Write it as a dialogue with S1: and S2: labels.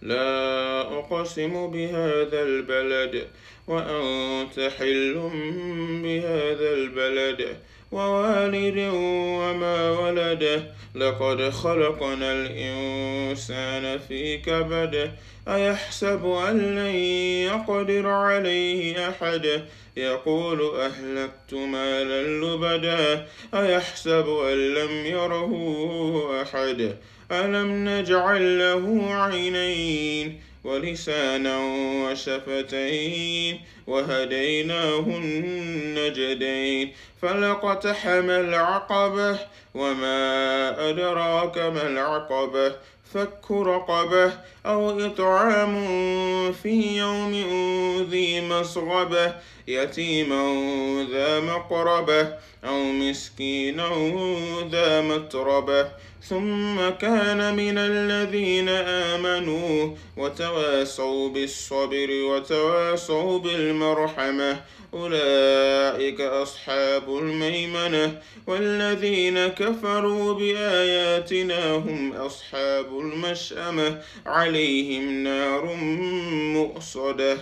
S1: لا أقسم بهذا البلد وأنت حل بهذا البلد ووالد وما ولده لقد خلقنا الإنسان في كبد أيحسب أن لن يقدر عليه أحد يقول أهلكت مالا لبدا أيحسب أن لم يره أحد ألم نجعل له عينين ولسانا وشفتين وهديناه النجدين فلاقتحم العقبة وما أدراك ما العقبة فك رقبة أو إطعام في يوم ذي مسغبة يتيما ذا مقربة أو مسكينا ذا متربة ثم كان من الذين آمنوا وتواصوا بالصبر وتواصوا بالمرحمة أولئك أصحاب الميمنة والذين كفروا بآياتنا هم أصحاب المشأمة عليهم نار مؤصدة